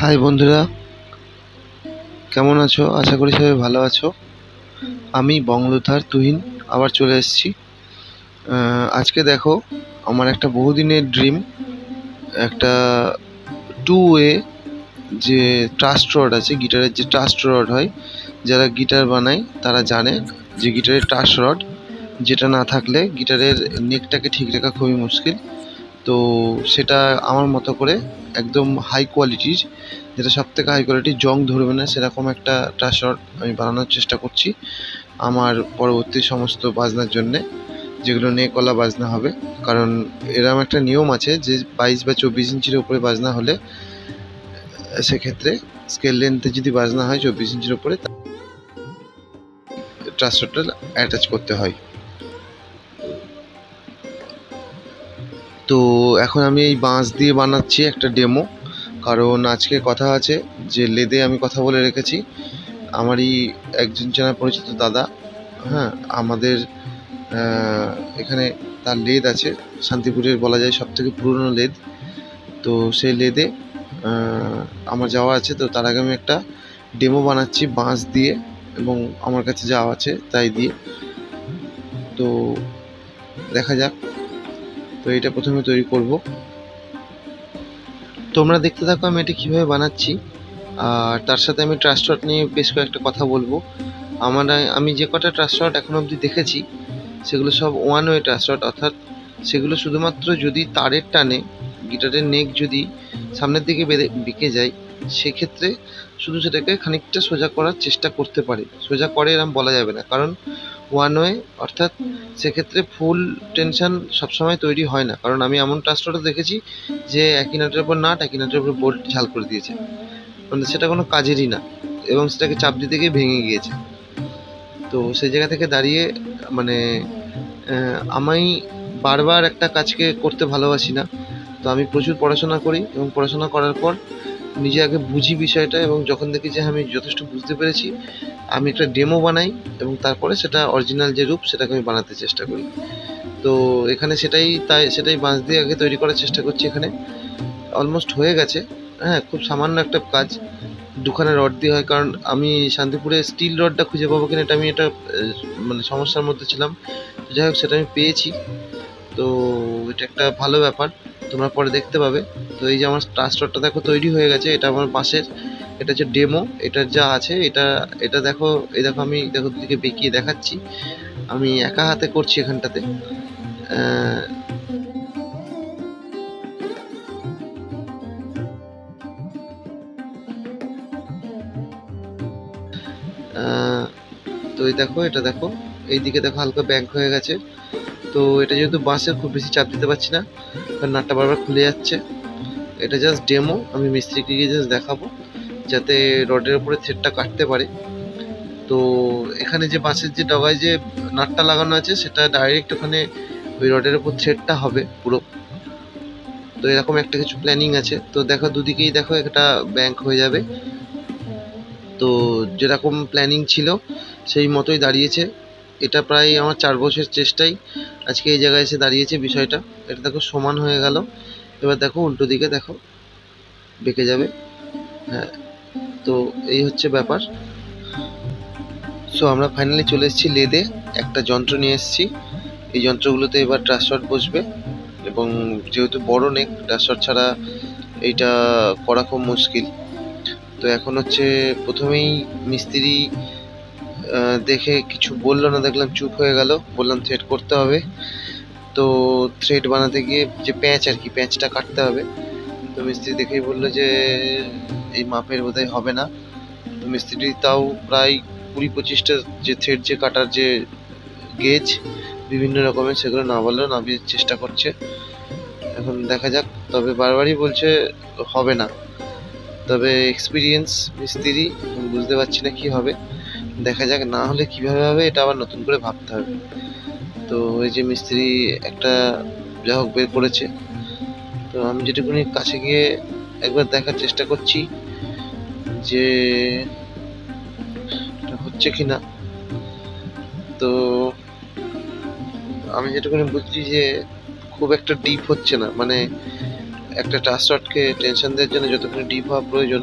High বন্ধুরা, কেমন আছো? আশা করি সবাই ভালো আছো। আমি বঙ্গলুথার তুহিন আবার চলে এসেছি। আজকে দেখো, আমার একটা বহুদিনের ড্রিম, একটা টু ওয়ে যে ট্রাস্ট রড আছে, গিটারের যে ট্রাস্ট রড হয়, যারা গিটার বানায় তারা জানে যে গিটারের ট্রাস্ট রড যেটা না থাকলে গিটারের নেকটাকে ঠিক রাখা খুবই মুশকিল। তো সেটা আমার মতো করে একদম হাই কোয়ালিটির, যেটা সবথেকে হাই কোয়ালিটির, জং ধরবে না সেরকম একটা ট্রাস্ট রড আমি বানানোর চেষ্টা করছি আমার পরবর্তী সমস্ত বাজনার জন্যে, যেগুলো নেকওয়ালা বাজনা হবে। কারণ এরকম একটা নিয়ম আছে যে 22 বা 24 ইঞ্চির উপরে বাজনা হলে, সেক্ষেত্রে স্কেল লেন্থে যদি বাজনা হয় 24 ইঞ্চির উপরে, ট্রাস্ট রডটা অ্যাটাচ করতে হয়। তো এখন আমি এই বাঁশ দিয়ে বানাচ্ছি একটা ডেমো, কারণ আজকে কথা আছে যে লেদে আমি কথা বলে রেখেছি। আমারই একজন চেনা পরিচিত দাদা, হ্যাঁ, আমাদের এখানে তার লেদ আছে, শান্তিপুরের বলা যায় সবথেকে পুরনো লেদ। তো সেই লেদে আমার যাওয়া আছে। তো তার আগে আমি একটা ডেমো বানাচ্ছি বাঁশ দিয়ে, এবং আমার কাছে যা আছে তাই দিয়ে। তো দেখা যাক। তো এটা প্রথমে তৈরি করব, তোমরা দেখতে থাকো আমি এটা কীভাবে বানাচ্ছি। আর তার সাথে আমি ট্রাস্ট রড নিয়ে বেশ কয়েকটা কথা বলবো। আমি যে কটা ট্রাস্ট রড এখন অবধি দেখেছি সেগুলো সব ওয়ান ওয়ে ট্রাস্ট রড, অর্থাৎ সেগুলো শুধুমাত্র যদি তারের টানে গিটারের নেক যদি সামনের দিকে বেঁকে যায়, সেক্ষেত্রে শুধু সেটাকে খানিকটা সোজা করার চেষ্টা করতে পারে। সোজা করে এরম বলা যাবে না, কারণ ওয়ান ওয়ে, অর্থাৎ সেক্ষেত্রে ফুল টেনশন সবসময় তৈরি হয় না। কারণ আমি এমন ট্রাস্ট রডও দেখেছি যে একই নাটের উপর নাট, একই নাটের উপর বোল্ট ঝাল করে দিয়েছে, মানে সেটা কোনো কাজেরই না, এবং সেটাকে চাপ দিতে গিয়ে ভেঙে গিয়েছে। তো সেই জায়গা থেকে দাঁড়িয়ে মানে আমি বারবার একটা কাজকে করতে ভালোবাসি না। তো আমি প্রচুর পড়াশোনা করি, এবং পড়াশোনা করার পর নিজে আগে বুঝি বিষয়টা, এবং যখন দেখি যে আমি যথেষ্ট বুঝতে পেরেছি, আমি একটা ডেমো বানাই, এবং তারপরে সেটা অরিজিনাল যে রূপ সেটাকে আমি বানাতে চেষ্টা করি। তো এখানে সেটাই বাঁশ দিয়ে আগে তৈরি করার চেষ্টা করছি। এখানে অলমোস্ট হয়ে গেছে। হ্যাঁ, খুব সামান্য একটা কাজ, দুখানা রড দিয়ে হয়। কারণ আমি শান্তিপুরে স্টিল রডটা খুঁজে পাবো কিনা এটা মানে সমস্যার মধ্যে ছিলাম। যাই হোক, সেটা আমি পেয়েছি। তো এটা একটা ভালো ব্যাপার, তোমরা পরে দেখতে পাবে। তো এই যে আমার ট্রাস্ট রডটা দেখো তৈরি হয়ে গেছে, এটা আমার বাঁশের, এটা হচ্ছে ডেমো। এটার যা আছে এটা দেখো, এই দেখো আমি দেখো দুদিকে বেঁকিয়ে দেখাচ্ছি। আমি একা হাতে করছি এখানটাতে। আহ, আহ, তো এই দেখো, এটা দেখো, এইদিকে দেখো হালকা ব্যাঙ্ক হয়ে গেছে। তো এটা যেহেতু বাঁশের, খুব বেশি চাপ দিতে পারছি না, কারণ নাটটা বারবার খুলে যাচ্ছে। এটা জাস্ট ডেমো, আমি মিস্ত্রিকে গিয়ে জাস্ট দেখাবো যাতে রডের উপরে থ্রেডটা কাটতে পারে। তো এখানে যে বাঁশের যে ডগায় যে নাটটা লাগানো আছে, সেটা ডাইরেক্ট ওখানে ওই রডের উপর থ্রেডটা হবে পুরো। তো এরকম একটা কিছু প্ল্যানিং আছে। তো দেখো দুদিকেই দেখো একটা ব্যাঙ্ক হয়ে যাবে। তো যেরকম প্ল্যানিং ছিল সেই মতোই দাঁড়িয়েছে। এটা প্রায় আমার 4 বছর চেষ্টাই আজকে এই জায়গায় এসে দাঁড়িয়েছে বিষয়টা। এটা দেখো সমান হয়ে গেল। এবার দেখো উল্টো দিকে দেখো বেঁকে যাবে। হ্যাঁ, তো এই হচ্ছে ব্যাপার। সো আমরা ফাইনালি চলে এসেছি লেদে, একটা যন্ত্র নিয়ে এসেছি। এই যন্ত্রগুলোতে এবার ট্রাস্ট রড বসবে, এবং যেহেতু বড় নেক, ট্রাস্ট রড ছাড়া এইটা করা খুব মুশকিল। তো এখন হচ্ছে প্রথমেই মিস্ত্রি দেখে কিছু বললো না, দেখলাম চুপ হয়ে গেল। বললাম থ্রেড করতে হবে। তো থ্রেড বানাতে গিয়ে যে প্যাঁচ আর কি, প্যাঁচটা কাটতে হবে। তো মিস্ত্রি দেখেই বললো যে এই মাপের বোধহয় হবে না। তো মিস্ত্রি তাও প্রায় 20-25টা যে থ্রেড যে কাটার যে গেজ বিভিন্ন রকমের, সেগুলো না বললেও নামিয়ে চেষ্টা করছে। এখন দেখা যাক। তবে বারবারই বলছে হবে না। তবে এক্সপিরিয়েন্স মিস্ত্রি, বুঝতে পারছি না কি হবে। দেখা যাক, না হলে কিভাবে হবে এটা আবার নতুন করে ভাবতে হবে। তো এই যে মিস্ত্রি একটা যা হোক বের করেছে। তো আমি যেটুকুনি কাছে গিয়ে একবার দেখার চেষ্টা করছি যে এটা হচ্ছে কিনা। তো আমি যেটুকুনি বুঝছি যে খুব একটা ডিপ হচ্ছে না, মানে একটা ট্রাস্টকে টেনশন দেওয়ার জন্য যতক্ষণ ডিপ হওয়া প্রয়োজন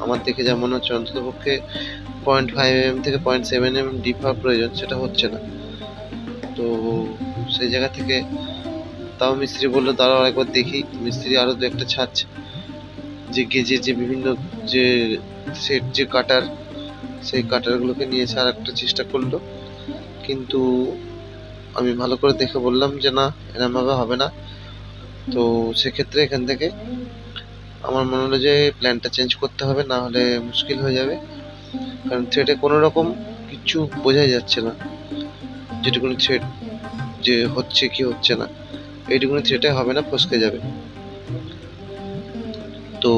আমার দেখে যা মনে হচ্ছে অন্ততপক্ষে 0.5 mm থেকে 0.7 mm ডিপ হওয়া প্রয়োজন, সেটা হচ্ছে না। তো সেই জায়গা থেকে তাও মিস্ত্রি বললো দাঁড়াও একবার দেখি। মিস্ত্রি আরো দু একটা ছাড়ছে, যে গেজের যে বিভিন্ন যে সেট যে কাটার, সেই কাটারগুলোকে নিয়ে ছাড় একটা চেষ্টা করলো, কিন্তু আমি ভালো করে দেখে বললাম যে না, এরমভাবে হবে না। তো সেক্ষেত্রে এখান থেকে আমার মনে হলো যে প্ল্যানটা চেঞ্জ করতে হবে, না হলে মুশকিল হয়ে যাবে। কারণ থ্রেডে কোনো রকম কিছু বোঝাই যাচ্ছে না, যেটুকুনি থ্রেড যে হচ্ছে কি হচ্ছে না, এইটুকুনি থ্রেডে হবে না, ফসকে যাবে। তো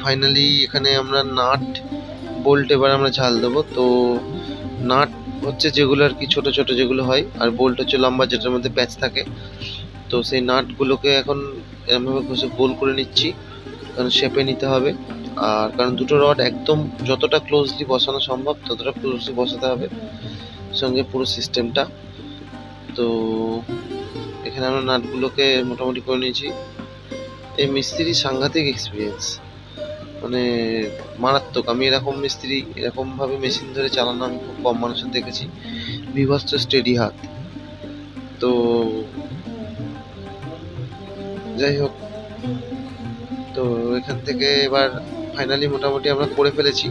ফাইনালি এখানে আমরা নাট বোল্ট এবার আমরা ঝাল দেবো। তো নাট হচ্ছে যেগুলো আর কি ছোট ছোট যেগুলো হয়, আর বোল্ট হচ্ছে লম্বা যেটার মধ্যে প্যাচ থাকে। তো সেই নাটগুলোকে এখন এরমভাবে ঘষে গোল করে নিচ্ছি, কারণ শেপে নিতে হবে। আর কারণ দুটো রড একদম যতটা ক্লোজলি বসানো সম্ভব ততটা ক্লোজলি বসাতে হবে সঙ্গে পুরো সিস্টেমটা। তো এখানে আমরা নাটগুলোকে মোটামুটি করে নিয়েছি। এই মিস্ত্রি সাংঘাতিক এক্সপিরিয়েন্স, মানে মারাত্মক। আমি এরকম মিস্ত্রি এরকমভাবে মেশিন ধরে চালানো আমি খুব কম মানুষের দেখেছি, বিভৎস স্টেডি হাত। তো যাই হোক, তো এখান থেকে এবার ফাইনালি মোটামুটি আমরা করে ফেলেছি।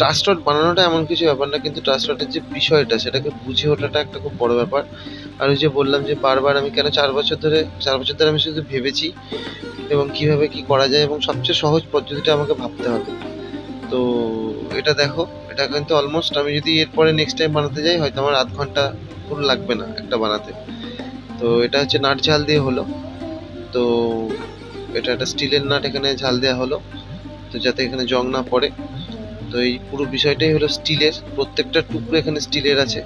ট্রাস্টড বানানোটা এমন কিছু ব্যাপার না, কিন্তু ট্রাস্টডের যে বিষয়টা সেটাকে বুঝে ওঠাটা একটা খুব বড় ব্যাপার। আর ওই যে বললাম যে বারবার আমি কেন 4 বছর ধরে আমি শুধু ভেবেছি এবং কিভাবে কি করা যায়, এবং সবচেয়ে সহজ পদ্ধতিটা আমাকে ভাবতে হবে। তো এটা দেখো, এটা কিন্তু অলমোস্ট আমি যদি এরপরে নেক্সট টাইম বানাতে যাই হয়তো আমার 0.5 ঘন্টা পুরো লাগবে না একটা বানাতে। তো এটা হচ্ছে নাট ঝাল দিয়ে হলো। তো এটা একটা স্টিলের নাট এখানে ঝাল দেওয়া হলো, তো যাতে এখানে জং না পড়ে। তো এই পুরো বিষয়টাই হলো স্টিলের, প্রত্যেকটা টুকরো এখানে স্টিলের আছে।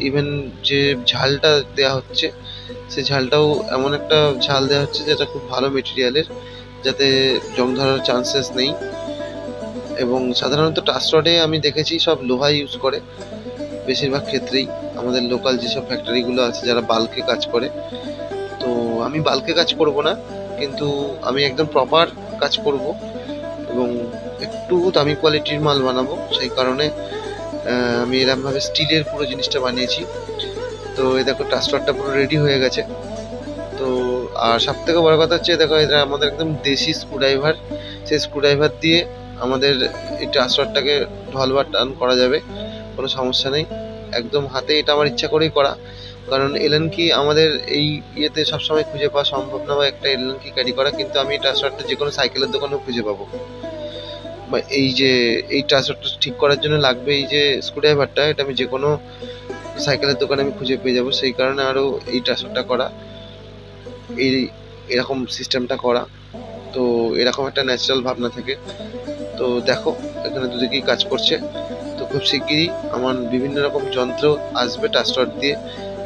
ইভেন যে ঝালটা দেওয়া হচ্ছে সেই ঝালটাও এমন একটা ঝাল দেওয়া হচ্ছে যেটা খুব ভালো মেটেরিয়ালের, যাতে জং ধরার চান্সেস নেই। এবং সাধারণত ট্রাস্টডে আমি দেখেছি সব লোহা ইউজ করে বেশিরভাগ ক্ষেত্রেই, আমাদের লোকাল যেসব ফ্যাক্টরিগুলো আছে যারা বাল্কে কাজ করে। তো আমি বাল্কে কাজ করব না, কিন্তু আমি একদম প্রপার কাজ করব এবং একটু দামি কোয়ালিটির মাল বানাবো, সেই কারণে আমি এরকমভাবে স্টিলের পুরো জিনিসটা বানিয়েছি। তো এই দেখো ট্রাস্টরটা পুরো রেডি হয়ে গেছে। তো আর সব থেকে বড় কথা হচ্ছে দেখো, এটা আমাদের একদম দেশি স্ক্রুড্রাইভার, সেই স্ক্রুড্রাইভার দিয়ে আমাদের এই ট্রাস্টরটাকে ঢল বা টান করা যাবে, কোনো সমস্যা নেই। একদম হাতে, এটা আমার ইচ্ছা করেই করা, কারণ এলএন কি আমাদের এই ইয়েতে সবসময় খুঁজে পাওয়া সম্ভব না, বা একটা এলএন কি ক্যারি করা, কিন্তু আমি এই ট্রান্সফারটা যে কোনো সাইকেলের দোকানেও খুঁজে পাবো। বা এই যে এই ট্রান্সফারটা ঠিক করার জন্য লাগবে এই যে স্ক্রুড্রাইভারটা, এটা আমি যে কোনো সাইকেলের দোকানে আমি খুঁজে পেয়ে যাবো, সেই কারণে আরও এই ট্রান্সফারটা করা, এই এরকম সিস্টেমটা করা। তো এরকম একটা ন্যাচারাল ভাবনা থেকে। তো দেখো এখানে দুদিকেই কাজ করছে। তো খুব শিগগিরই আমার বিভিন্ন রকম যন্ত্র আসবে ট্রাস্টর দিয়ে,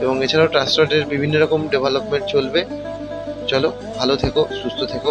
এবং এছাড়াও ট্রাস্টরের বিভিন্ন রকম ডেভেলপমেন্ট চলবে। চলো, ভালো থেকো, সুস্থ থেকো।